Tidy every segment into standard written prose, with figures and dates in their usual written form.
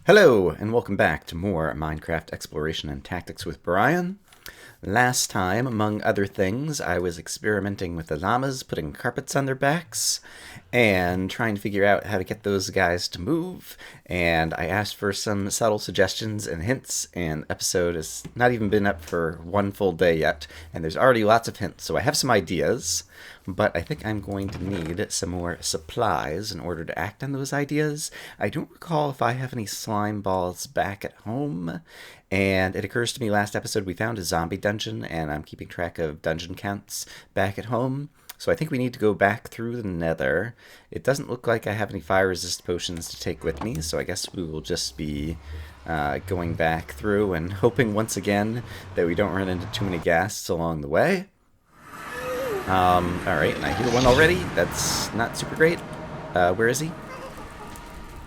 Hello, and welcome back to more Minecraft Exploration and Tactics with Brian. Last time, among other things, I was experimenting with the llamas, putting carpets on their backs, and trying to figure out how to get those guys to move. And I asked for some subtle suggestions and hints, and the episode has not even been up for one full day yet, and there's already lots of hints. So I have some ideas, but I think I'm going to need some more supplies in order to act on those ideas. I don't recall if I have any slime balls back at home, and it occurs to me last episode we found a zombie dungeon, and I'm keeping track of dungeon counts back at home. So I think we need to go back through the Nether. It doesn't look like I have any fire resist potions to take with me, so I guess we will just be going back through and hoping once again that we don't run into too many ghasts along the way. Alright, and I hear one already. That's not super great. Where is he?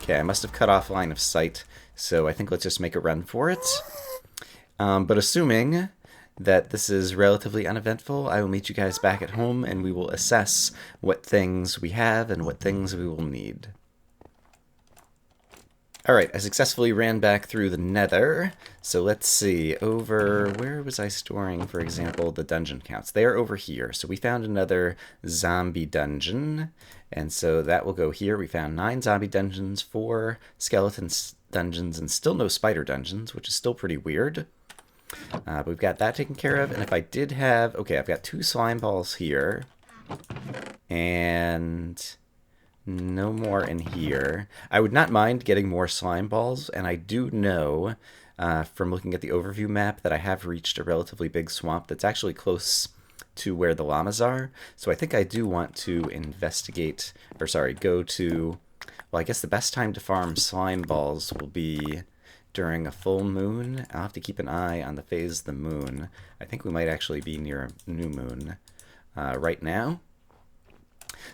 Okay, I must have cut off line of sight, so I think let's just make a run for it. But assuming that this is relatively uneventful, I will meet you guys back at home, and we will assess what things we have and what things we will need. Alright, I successfully ran back through the Nether, so let's see, where was I storing, for example, the dungeon counts? They are over here, so we found another zombie dungeon, and so that will go here. We found 9 zombie dungeons, 4 skeleton dungeons, and still no spider dungeons, which is still pretty weird. But we've got that taken care of, and if I did have, okay, I've got 2 slime balls here, and no more in here. I would not mind getting more slime balls, and I do know from looking at the overview map that I have reached a relatively big swamp that's actually close to where the llamas are. So I think I do want to investigate, or sorry, go to, well, I guess the best time to farm slime balls will be during a full moon. I'll have to keep an eye on the phase of the moon. I think we might actually be near a new moon right now.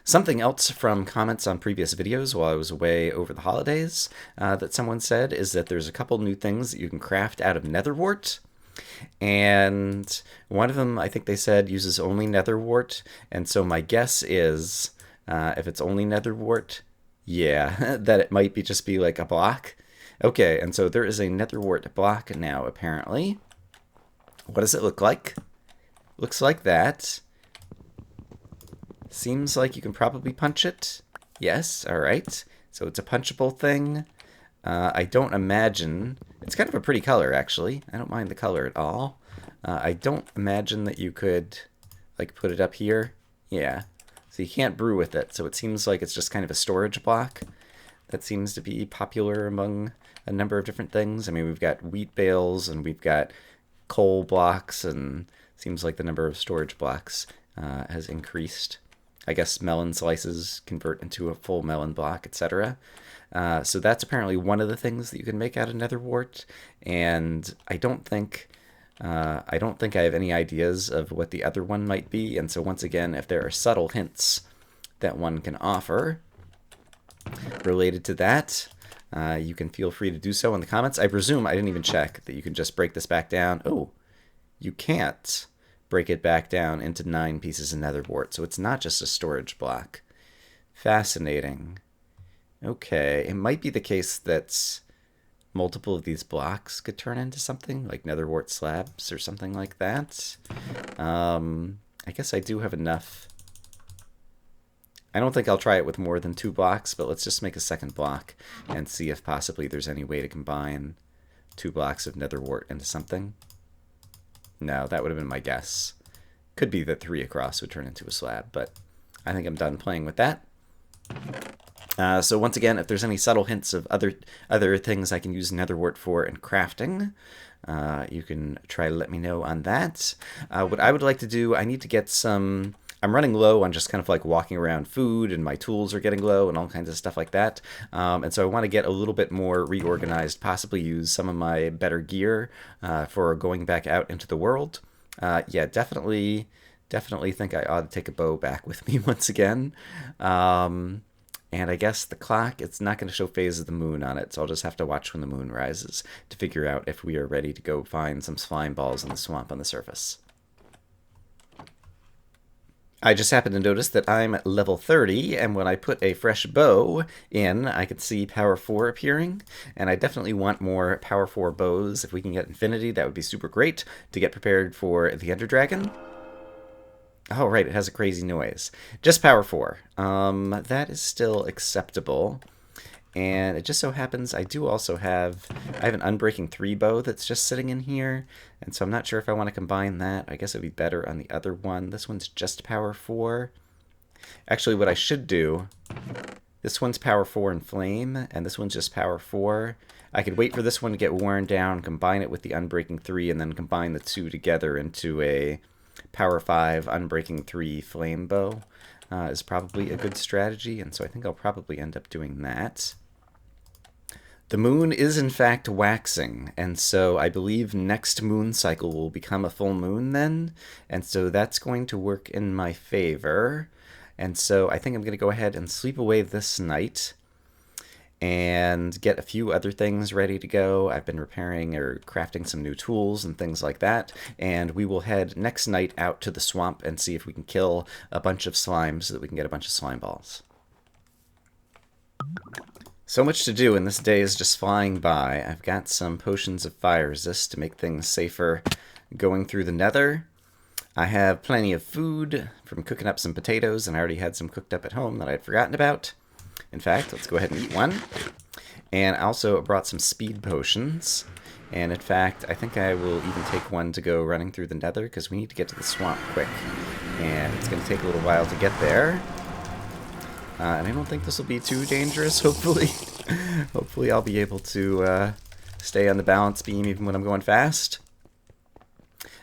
Something else from comments on previous videos while I was away over the holidays that someone said is that there's a couple new things that you can craft out of nether wart. And one of them, I think they said, uses only nether wart. And so my guess is, if it's only nether wart, yeah, that it might just be like a block. Okay, and so there is a nether wart block now, apparently. What does it look like? Looks like that. Seems like you can probably punch it. Yes, alright. So it's a punchable thing. I don't imagine... It's kind of a pretty color, actually. I don't mind the color at all. I don't imagine that you could, like, put it up here. Yeah. So you can't brew with it, so it seems like it's just kind of a storage block. That seems to be popular among a number of different things. I mean, we've got wheat bales, and we've got coal blocks, and it seems like the number of storage blocks has increased. I guess melon slices convert into a full melon block, etc. So that's apparently one of the things that you can make out of nether wart, and I don't think I have any ideas of what the other one might be. And so once again, if there are subtle hints that one can offer related to that, you can feel free to do so in the comments. I presume, I didn't even check, that you can just break this back down. Oh, you can't break it back down into 9 pieces of nether wart, so it's not just a storage block. Fascinating. Okay, it might be the case that multiple of these blocks could turn into something, like nether wart slabs or something like that. I guess I do have enough. I don't think I'll try it with more than 2 blocks, but let's just make a second block and see if possibly there's any way to combine 2 blocks of nether wart into something. No, that would have been my guess. Could be that 3 across would turn into a slab, but I think I'm done playing with that. So once again, if there's any subtle hints of other things I can use nether wart for in crafting, you can try to let me know on that. What I would like to do, I need to get some... I'm running low on just kind of like walking around food, and my tools are getting low and all kinds of stuff like that. And so I want to get a little bit more reorganized, possibly use some of my better gear for going back out into the world. Yeah, definitely think I ought to take a bow back with me once again. And I guess the clock, it's not going to show phase of the moon on it, so I'll just have to watch when the moon rises to figure out if we are ready to go find some slime balls in the swamp on the surface. I just happened to notice that I'm at level 30, and when I put a fresh bow in, I could see power 4 appearing, and I definitely want more power 4 bows. If we can get infinity, that would be super great to get prepared for the Ender Dragon. Oh, right, it has a crazy noise. Just power 4. That is still acceptable. And it just so happens I have an Unbreaking 3 bow that's just sitting in here, and so I'm not sure if I want to combine that. I guess it'd be better on the other one. This one's just power 4. Actually, what I should do, this one's power 4 and flame, and this one's just power 4. I could wait for this one to get worn down, combine it with the Unbreaking 3, and then combine the two together into a power 5 Unbreaking 3 flame bow. Is probably a good strategy, and so I think I'll probably end up doing that. The moon is in fact waxing, and so I believe next moon cycle will become a full moon then, and so that's going to work in my favor. And so I think I'm going to go ahead and sleep away this night and get a few other things ready to go. I've been repairing or crafting some new tools and things like that, and we will head next night out to the swamp and see if we can kill a bunch of slimes so that we can get a bunch of slime balls. So much to do, and this day is just flying by. I've got some potions of fire resist to make things safer going through the nether. I have plenty of food from cooking up some potatoes, and I already had some cooked up at home that I'd forgotten about. In fact, let's go ahead and eat one. And I also brought some speed potions. And in fact, I think I will even take one to go running through the nether, because we need to get to the swamp quick. And it's going to take a little while to get there. And I don't think this will be too dangerous, hopefully. Hopefully I'll be able to stay on the balance beam even when I'm going fast.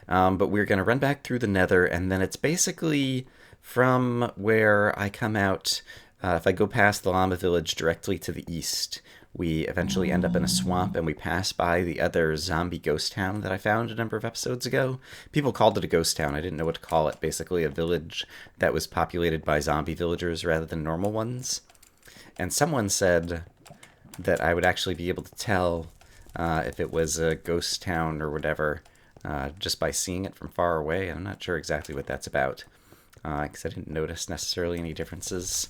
But we're going to run back through the nether, and then it's basically from where I come out. If I go past the Llama village directly to the east, we eventually end up in a swamp, and we pass by the other zombie ghost town that I found a number of episodes ago. People called it a ghost town. I didn't know what to call it. Basically a village that was populated by zombie villagers rather than normal ones. And someone said that I would actually be able to tell if it was a ghost town or whatever just by seeing it from far away. I'm not sure exactly what that's about, because I didn't notice necessarily any differences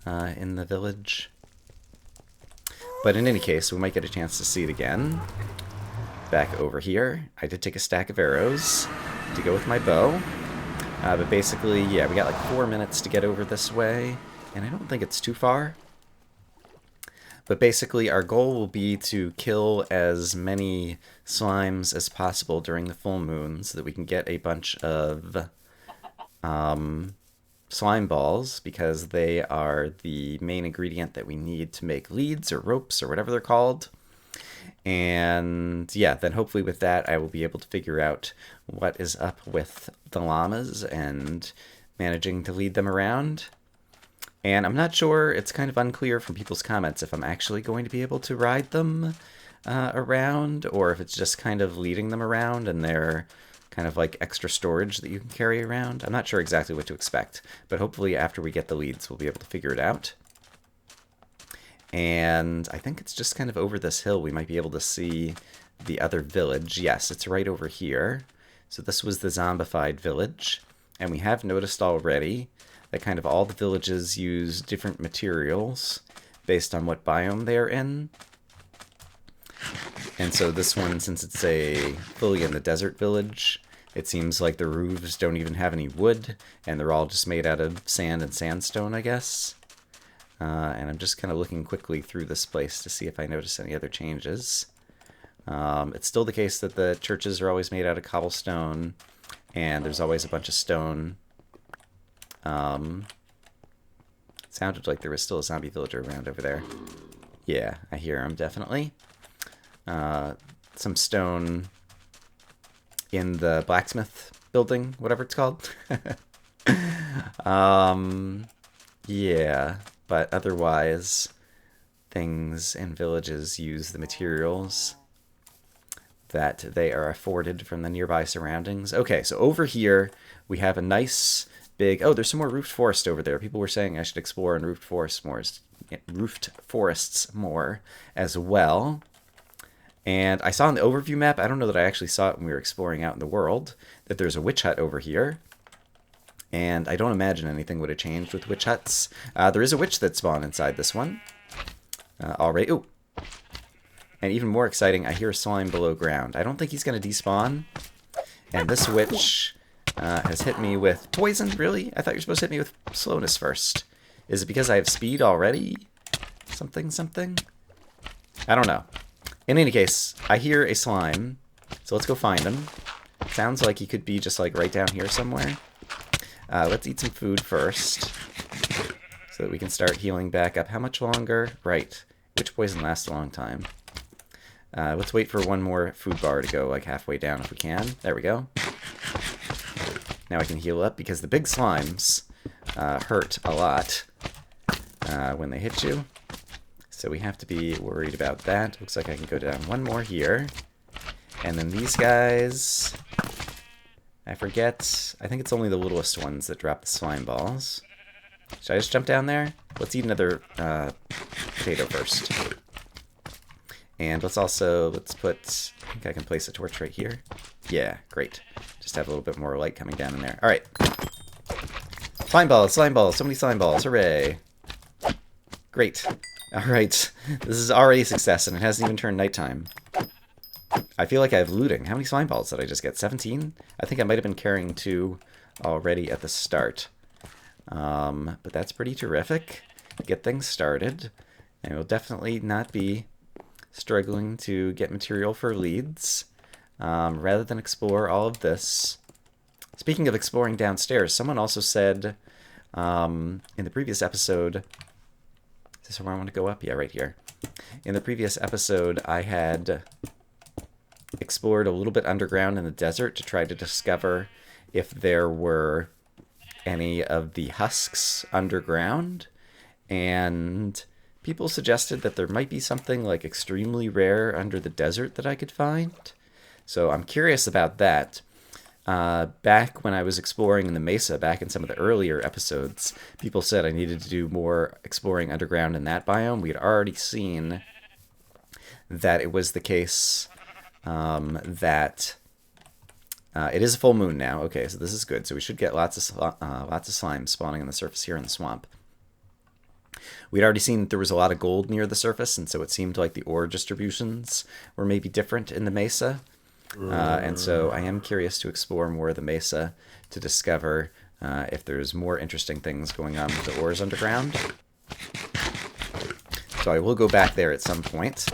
in the village. But in any case, we might get a chance to see it again. Back over here, I did take a stack of arrows to go with my bow. But basically, yeah, we got like 4 minutes to get over this way, and I don't think it's too far. But basically, our goal will be to kill as many slimes as possible during the full moon so that we can get a bunch of slime balls, because they are the main ingredient that we need to make leads or ropes or whatever they're called. And yeah, then hopefully with that I will be able to figure out what is up with the llamas and managing to lead them around. And I'm not sure, it's kind of unclear from people's comments if I'm actually going to be able to ride them around, or if it's just kind of leading them around and they're kind of like extra storage that you can carry around. I'm not sure exactly what to expect, but hopefully after we get the leads we'll be able to figure it out. And I think it's just kind of over this hill we might be able to see the other village. Yes, it's right over here. So this was the zombified village, and we have noticed already that kind of all the villages use different materials based on what biome they're in. And so this one, since it's a fully in the desert village, it seems like the roofs don't even have any wood, and they're all just made out of sand and sandstone, I guess. And I'm just kind of looking quickly through this place to see if I notice any other changes. It's still the case that the churches are always made out of cobblestone, and there's always a bunch of stone. It sounded like there was still a zombie villager around over there. Yeah, I hear him, definitely. Some stone in the blacksmith building, whatever it's called. Yeah, but otherwise, things in villages use the materials that they are afforded from the nearby surroundings. Okay, so over here, we have a nice big... Oh, there's some more roofed forest over there. People were saying I should explore in roofed forests more as well. And I saw on the overview map, I don't know that I actually saw it when we were exploring out in the world, that there's a witch hut over here. And I don't imagine anything would have changed with witch huts. There is a witch that spawned inside this one. Already. Ooh. And even more exciting, I hear a slime below ground. I don't think he's going to despawn. And this witch has hit me with poison. Really? I thought you were supposed to hit me with slowness first. Is it because I have speed already? Something? I don't know. In any case, I hear a slime. So let's go find him. Sounds like he could be just like right down here somewhere. Let's eat some food first, so that we can start healing back up. How much longer? Right. Witch poison lasts a long time. Let's wait for one more food bar to go like halfway down if we can. There we go. Now I can heal up because the big slimes hurt a lot when they hit you. So we have to be worried about that. Looks like I can go down one more here. And then these guys... I forget. I think it's only the littlest ones that drop the slime balls. Should I just jump down there? Let's eat another potato first. And let's put... I think I can place a torch right here. Yeah, great. Just have a little bit more light coming down in there. Alright. Slime balls, so many slime balls. Hooray. Great. Alright. This is already a success, and it hasn't even turned nighttime. I feel like I have looting. How many slime balls did I just get? 17? I think I might have been carrying 2 already at the start. But that's pretty terrific. Get things started. And we'll definitely not be struggling to get material for leads. Rather than explore all of this. Speaking of exploring downstairs, someone also said in the previous episode... Is this where I want to go up? Yeah, right here. In the previous episode, I had... explored a little bit underground in the desert to try to discover if there were any of the husks underground, and people suggested that there might be something like extremely rare under the desert that I could find. So I'm curious about that. Back when I was exploring in the mesa, back in some of the earlier episodes, people said I needed to do more exploring underground in that biome. We had already seen that it was the case that it is a full moon now. Okay, so this is good. So we should get lots of slime spawning on the surface here in the swamp. We'd already seen that there was a lot of gold near the surface, and so it seemed like the ore distributions were maybe different in the mesa. And so I am curious to explore more of the mesa to discover if there's more interesting things going on with the ores underground. So I will go back there at some point.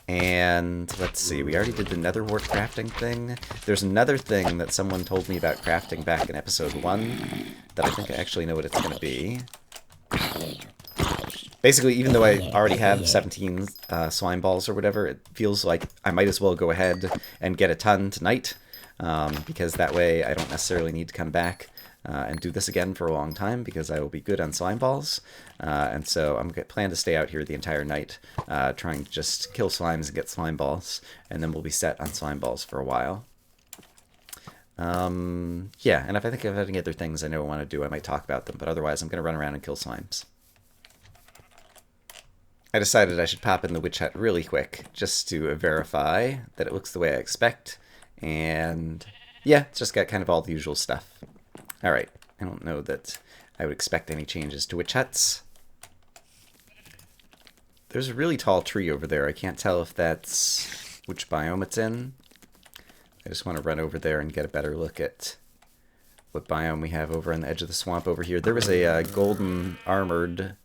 And let's see, we already did the nether wart crafting thing. There's another thing that someone told me about crafting back in episode 1 that I think I actually know what it's going to be. Basically, even though I already have 17 slime balls or whatever, it feels like I might as well go ahead and get a ton tonight, because that way I don't necessarily need to come back and do this again for a long time, because I will be good on slime balls. And so I'm plan to stay out here the entire night, trying to just kill slimes and get slime balls, and then we'll be set on slime balls for a while. Yeah, and if I think of any other things I know I want to do, I might talk about them, but otherwise I'm going to run around and kill slimes. I decided I should pop in the witch hut really quick, just to verify that it looks the way I expect, and yeah, it's just got kind of all the usual stuff. Alright, I don't know that I would expect any changes to witch huts. There's a really tall tree over there. I can't tell if that's which biome it's in. I just want to run over there and get a better look at what biome we have over on the edge of the swamp over here. There was a golden armored...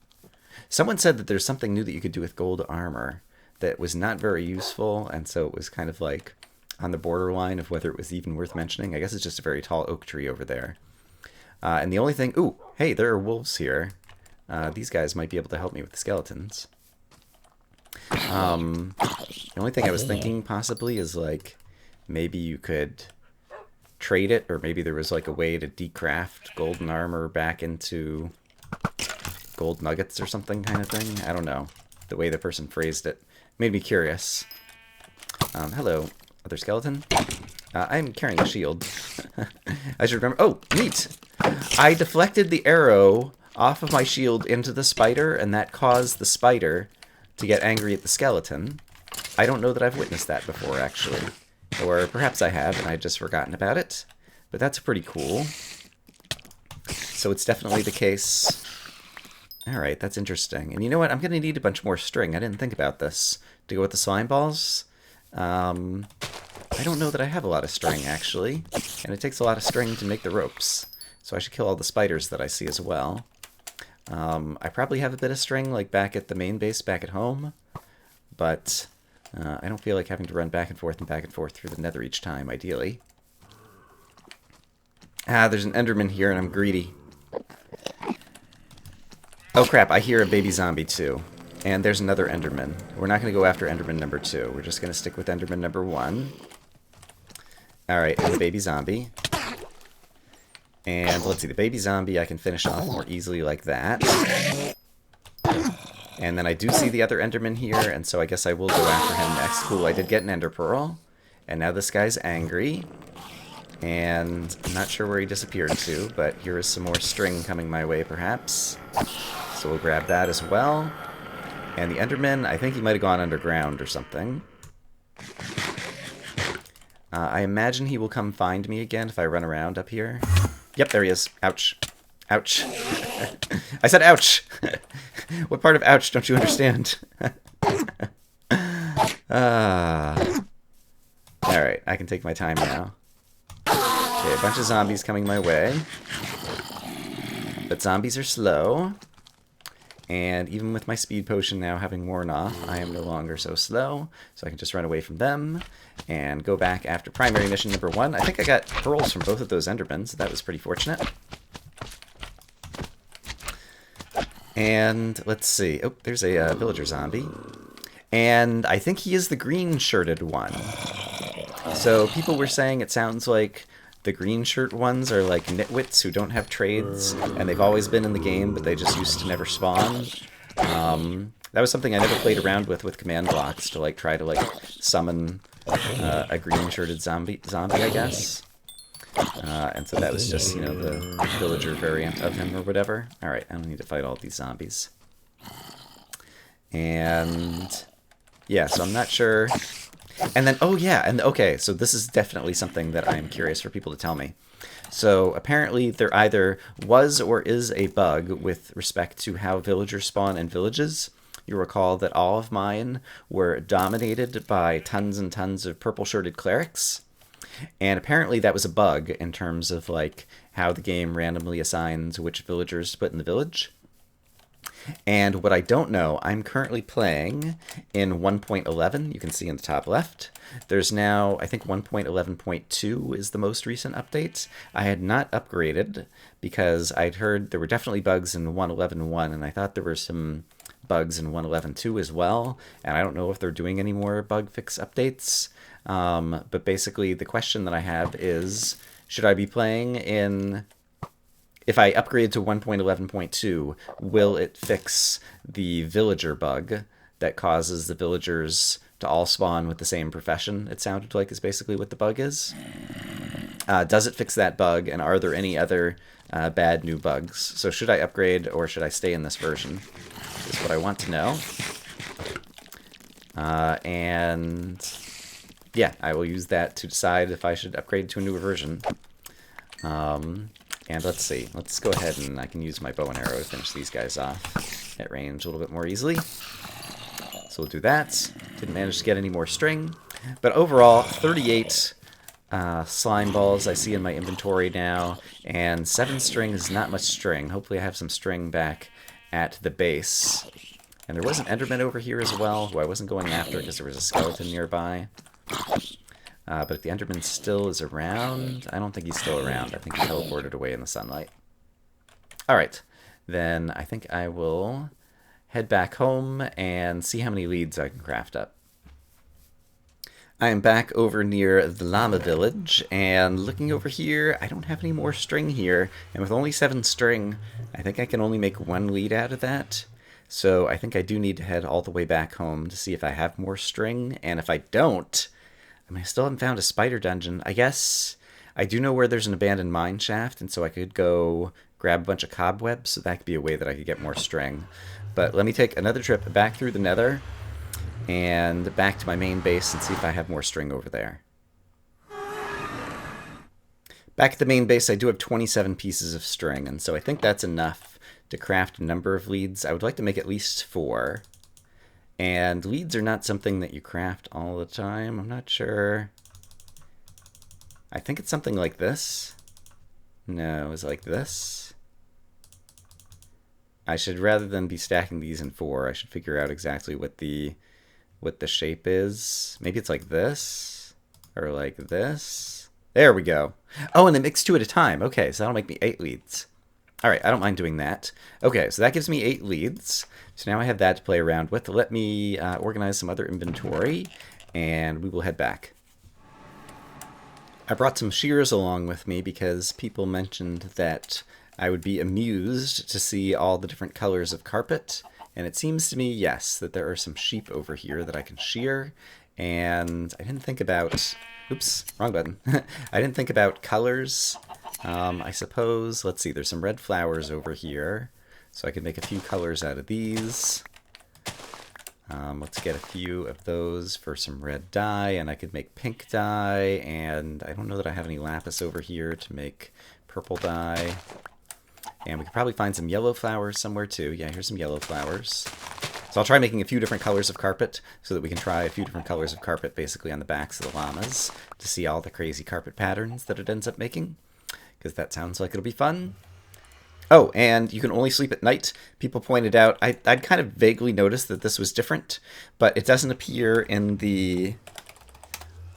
Someone said that there's something new that you could do with gold armor that was not very useful, and so it was kind of like on the borderline of whether it was even worth mentioning. I guess it's just a very tall oak tree over there. And the only thing... Ooh, hey, there are wolves here. These guys might be able to help me with the skeletons. The only thing I was thinking possibly is like maybe you could trade it, or maybe there was like a way to decraft golden armor back into gold nuggets or something kind of thing. I don't know. The way the person phrased it made me curious. Hello, other skeleton. I'm carrying a shield. I should remember. Oh, neat! I deflected the arrow off of my shield into the spider, and that caused the spider to get angry at the skeleton. I don't know that I've witnessed that before, actually. Or perhaps I have, and I'd just forgotten about it. But that's pretty cool. So it's definitely the case. Alright, that's interesting. And you know what? I'm going to need a bunch more string. I didn't think about this. To go with the slime balls. I don't know that I have a lot of string, actually. And it takes a lot of string to make the ropes. So I should kill all the spiders that I see as well. I probably have a bit of string, like back at the main base, back at home. But I don't feel like having to run back and forth through the nether each time, ideally. Ah, there's an enderman here, and I'm greedy. Oh crap, I hear a baby zombie too. And there's another enderman. We're not going to go after enderman number 2. We're just going to stick with enderman number 1. Alright, and the baby zombie. And let's see, the baby zombie I can finish off more easily like that. And then I do see the other enderman here, and so I guess I will go after him next. Cool, I did get an ender pearl. And now this guy's angry. And I'm not sure where he disappeared to, but here is some more string coming my way, perhaps. So we'll grab that as well. And the enderman, I think he might have gone underground or something. I imagine he will come find me again if I run around up here. Yep, there he is. Ouch. Ouch. I said ouch! What part of ouch don't you understand? Alright, I can take my time now. Okay, a bunch of zombies coming my way. But zombies are slow. And even with my speed potion now having worn off, I am no longer so slow. So I can just run away from them and go back after primary mission number 1. I think I got pearls from both of those endermans. So that was pretty fortunate. And let's see. Oh, there's a villager zombie. And I think he is the green-shirted one. So people were saying it sounds like the green shirt ones are like nitwits who don't have trades, and they've always been in the game, but they just used to never spawn. That was something I never played around with command blocks to like try to like summon a green shirted zombie, I guess. And so that was just, you know, the villager variant of him or whatever. All right, I don't need to fight all these zombies. And yeah, so I'm not sure. And then, oh yeah, and okay, so this is definitely something that I'm curious for people to tell me. So apparently there either was or is a bug with respect to how villagers spawn in villages. You recall that all of mine were dominated by tons and tons of purple-shirted clerics. And apparently that was a bug in terms of like how the game randomly assigns which villagers to put in the village. And what I don't know, I'm currently playing in 1.11, you can see in the top left. There's now, I think 1.11.2 is the most recent update. I had not upgraded because I'd heard there were definitely bugs in 1.11.1, and I thought there were some bugs in 1.11.2 as well. And I don't know if they're doing any more bug fix updates. But basically the question that I have is, should I be playing in... If I upgrade to 1.11.2, will it fix the villager bug that causes the villagers to all spawn with the same profession? It sounded like is basically what the bug is. Does it fix that bug, and are there any other bad new bugs? So should I upgrade, or should I stay in this version? Is what I want to know. And yeah, I will use that to decide if I should upgrade to a newer version. And let's see, let's go ahead and I can use my bow and arrow to finish these guys off at range a little bit more easily. So we'll do that. Didn't manage to get any more string. But overall, 38 slime balls I see in my inventory now, and 7 string is not much string. Hopefully I have some string back at the base. And there was an enderman over here as well, who I wasn't going after because there was a skeleton nearby. But if the enderman still is around, I don't think he's still around. I think he teleported away in the sunlight. Alright, then I think I will head back home and see how many leads I can craft up. I am back over near the Llama village, and looking over here, I don't have any more string here. And with only 7 string, I think I can only make 1 lead out of that. So I think I do need to head all the way back home to see if I have more string, and if I don't... I mean, I still haven't found a spider dungeon. I guess I do know where there's an abandoned mine shaft, and so I could go grab a bunch of cobwebs, so that could be a way that I could get more string. But let me take another trip back through the Nether and back to my main base and see if I have more string over there. Back at the main base, I do have 27 pieces of string, and so I think that's enough to craft a number of leads. I would like to make at least 4. And leads are not something that you craft all the time. I'm not sure. I think it's something like this. No, it's like this. I should, rather than be stacking these in 4, I should figure out exactly what the shape is. Maybe it's like this, or like this. There we go. Oh, and they mix 2 at a time. Okay, so that'll make me 8 leads. All right, I don't mind doing that. Okay, so that gives me 8 leads. So now I have that to play around with. Let me organize some other inventory, and we will head back. I brought some shears along with me because people mentioned that I would be amused to see all the different colors of carpet. And it seems to me, yes, that there are some sheep over here that I can shear. And I didn't think about... Oops, wrong button. I didn't think about colors. I suppose, let's see, there's some red flowers over here. So I can make a few colors out of these. Let's get a few of those for some red dye, and I could make pink dye, and I don't know that I have any lapis over here to make purple dye. And we could probably find some yellow flowers somewhere too. Yeah, here's some yellow flowers. So I'll try making a few different colors of carpet so that we can try a few different colors of carpet basically on the backs of the llamas to see all the crazy carpet patterns that it ends up making, because that sounds like it'll be fun. Oh, and you can only sleep at night. People pointed out, I'd kind of vaguely noticed that this was different, but it doesn't appear in the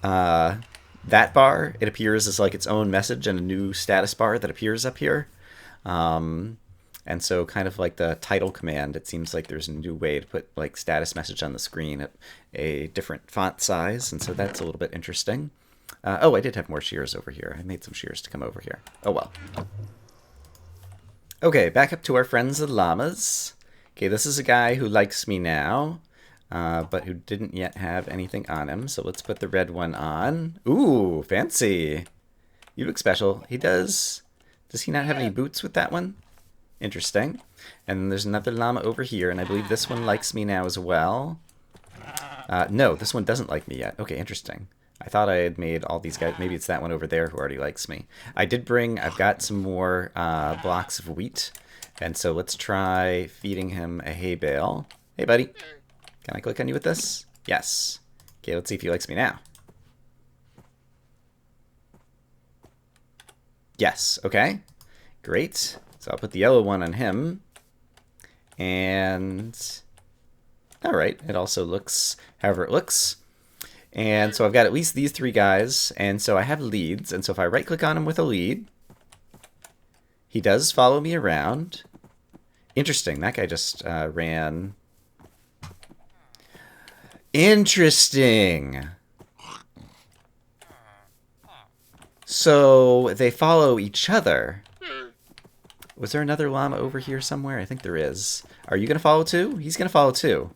that bar. It appears as like its own message and a new status bar that appears up here. And so kind of like the title command, it seems like there's a new way to put like status message on the screen at a different font size, and so that's a little bit interesting. Oh, I did have more shears over here. I made some shears to come over here. Oh well. Okay, back up to our friends the llamas. Okay, this is a guy who likes me now, but who didn't yet have anything on him. So let's put the red one on. Ooh, fancy. You look special. He does. Does he not have any boots with that one? Interesting. And then there's another llama over here, and I believe this one likes me now as well. No, this one doesn't like me yet. Okay, interesting. I thought I had made all these guys. Maybe it's that one over there who already likes me. I've got some more blocks of wheat. And so let's try feeding him a hay bale. Hey, buddy. Can I click on you with this? Yes. Okay, let's see if he likes me now. Yes. Okay. Great. So I'll put the yellow one on him. And... all right. It also looks however it looks. And so I've got at least these 3 guys, and so I have leads, and so if I right-click on him with a lead, he does follow me around. Interesting, that guy just ran. Interesting. So they follow each other. Was there another llama over here somewhere? I think there is. Are you going to follow too? He's going to follow too.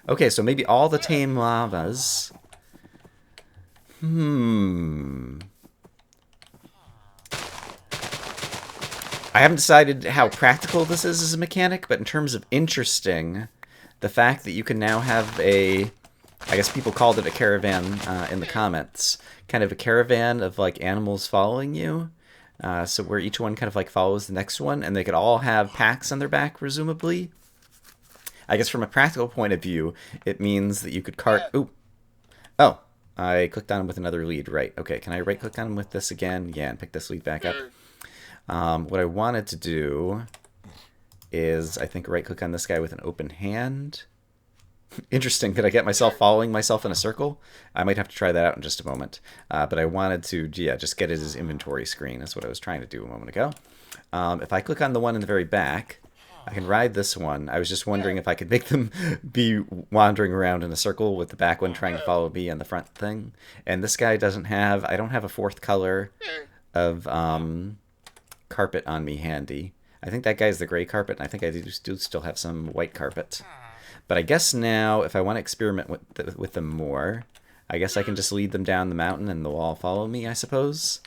Okay, so maybe all the tame llamas... I haven't decided how practical this is as a mechanic, but in terms of interesting, the fact that you can now have a, I guess people called it a caravan in the comments, kind of a caravan of like animals following you, so where each one kind of like follows the next one, and they could all have packs on their back, presumably. I guess from a practical point of view, it means that you could cart... Ooh. Oh. I clicked on him with another lead, right. Okay, can I right-click on him with this again? Yeah, and pick this lead back up. What I wanted to do is, I think, right-click on this guy with an open hand. Interesting. Could I get myself following myself in a circle? I might have to try that out in just a moment. But I wanted to, yeah, just get his inventory screen. That's what I was trying to do a moment ago. If I click on the one in the very back, I can ride this one. I was just wondering if I could make them be wandering around in a circle with the back one trying to follow me and the front thing. And this guy doesn't have... I don't have a 4th color of carpet on me handy. I think that guy's the gray carpet, and I think I do still have some white carpet. But I guess now, if I want to experiment with them more, I guess I can just lead them down the mountain and they'll all follow me, I suppose.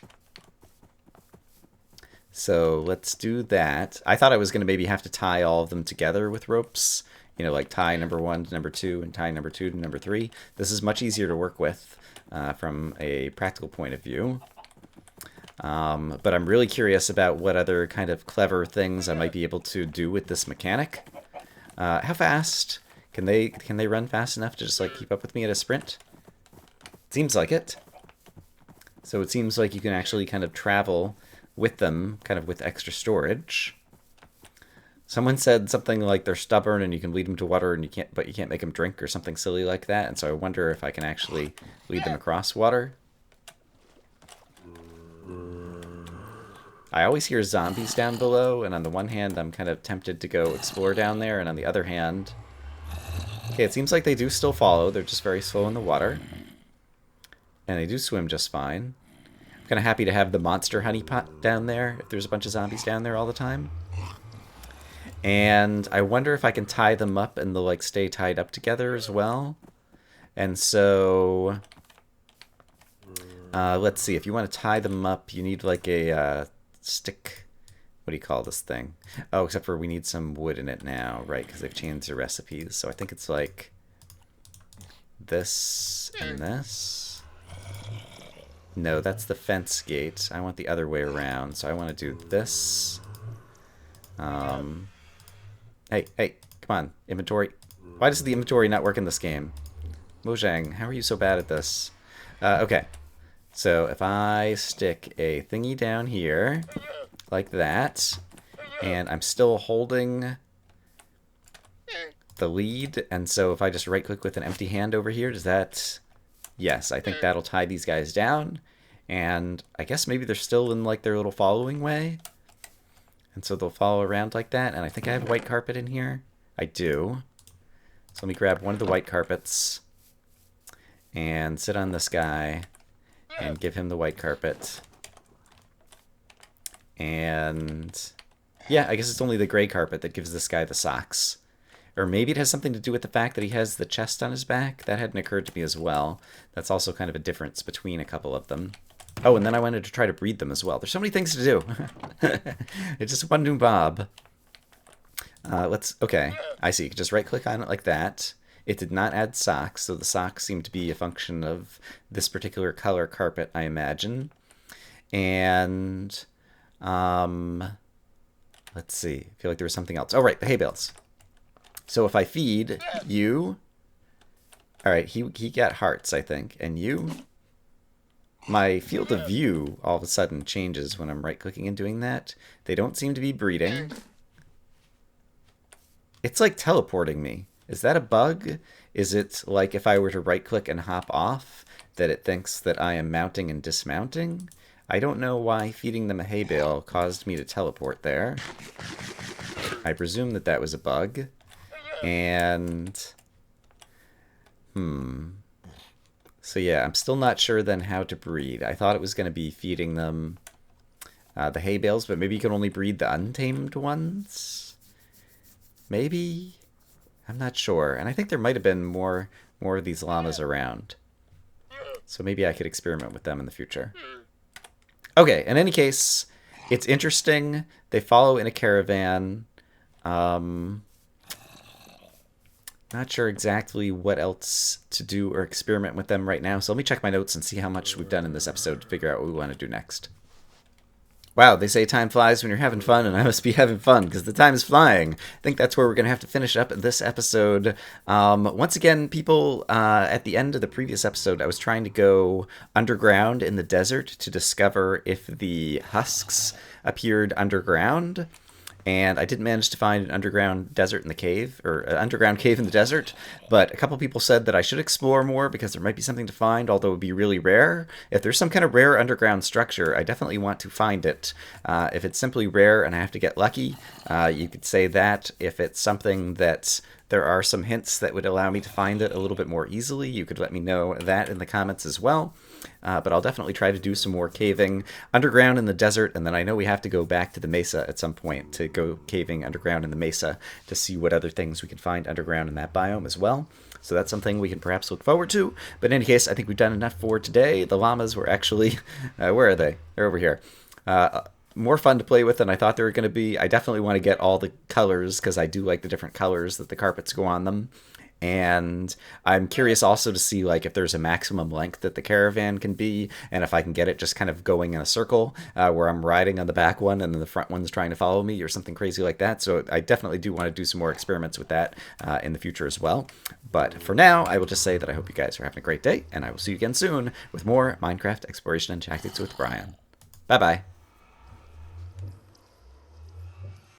So let's do that. I thought I was going to maybe have to tie all of them together with ropes. You know, like tie number 1 to number 2 and tie number 2 to number 3. This is much easier to work with from a practical point of view. But I'm really curious about what other kind of clever things I might be able to do with this mechanic. How fast? Can they run fast enough to just like keep up with me at a sprint? Seems like it. So it seems like you can actually kind of travel with them, kind of with extra storage. Someone said something like they're stubborn and you can lead them to water and but you can't make them drink or something silly like that. And so I wonder if I can actually lead them across water. I always hear zombies down below, and on the one hand, I'm kind of tempted to go explore down there, and on the other hand, okay, it seems like they do still follow. They're just very slow in the water, and they do swim just fine. I'm kind of happy to have the monster honeypot down there if there's a bunch of zombies down there all the time. And I wonder if I can tie them up and they'll like stay tied up together as well. And so let's see, if you want to tie them up, you need like a stick. What do you call this thing? Oh, except for we need some wood in it now, right? Because they've changed the recipes. So I think it's like this and this. No, that's the fence gate. I want the other way around. So I want to do this. Hey, come on, inventory. Why does the inventory not work in this game? Mojang, how are you so bad at this? Okay, so if I stick a thingy down here, like that, and I'm still holding the lead, and so if I just right-click with an empty hand over here, does that... Yes, I think that'll tie these guys down, and I guess maybe they're still in like their little following way. And so they'll follow around like that. And I think I have white carpet in here. I do. So let me grab one of the white carpets and sit on this guy and give him the white carpet. And yeah, I guess it's only the gray carpet that gives this guy the socks. Or maybe it has something to do with the fact that he has the chest on his back. That hadn't occurred to me as well. That's also kind of a difference between a couple of them. Oh, and then I wanted to try to breed them as well. There's so many things to do. It's just one new Bob. Okay, I see. Just right-click on it like that. It did not add socks, so the socks seem to be a function of this particular color carpet, I imagine. And, let's see. I feel like there was something else. Oh, right, the hay bales. So if I feed you... All right, he got hearts, I think. And you... My field of view all of a sudden changes when I'm right-clicking and doing that. They don't seem to be breeding. It's like teleporting me. Is that a bug? Is it like if I were to right-click and hop off, that it thinks that I am mounting and dismounting? I don't know why feeding them a hay bale caused me to teleport there. I presume that that was a bug. And... So yeah, I'm still not sure then how to breed. I thought it was going to be feeding them the hay bales, but maybe you can only breed the untamed ones? Maybe? I'm not sure. And I think there might have been more of these llamas around. So maybe I could experiment with them in the future. Okay, in any case, it's interesting. They follow in a caravan. Not sure exactly what else to do or experiment with them right now, so let me check my notes and see how much we've done in this episode to figure out what we want to do next. Wow, they say time flies when you're having fun, and I must be having fun, because the time is flying. I think that's where we're going to have to finish up this episode. Once again, people, at the end of the previous episode, I was trying to go underground in the desert to discover if the husks appeared underground. And I didn't manage to find an underground desert in the cave, or an underground cave in the desert, but a couple people said that I should explore more because there might be something to find, although it would be really rare. If there's some kind of rare underground structure, I definitely want to find it. If it's simply rare and I have to get lucky, you could say that. If it's something that there are some hints that would allow me to find it a little bit more easily, you could let me know that in the comments as well. But I'll definitely try to do some more caving underground in the desert, and then I know we have to go back to the mesa at some point to go caving underground in the mesa to see what other things we can find underground in that biome as well. So that's something we can perhaps look forward to. But in any case, I think we've done enough for today. The llamas were actually... where are they? They're over here. More fun to play with than I thought they were going to be. I definitely want to get all the colors, because I do like the different colors that the carpets go on them. And I'm curious also to see like if there's a maximum length that the caravan can be, and if I can get it just kind of going in a circle where I'm riding on the back one and then the front one's trying to follow me or something crazy like that. So I definitely do want to do some more experiments with that in the future as well. But for now, I will just say that I hope you guys are having a great day, and I will see you again soon with more Minecraft exploration and tactics with Brian. Bye bye.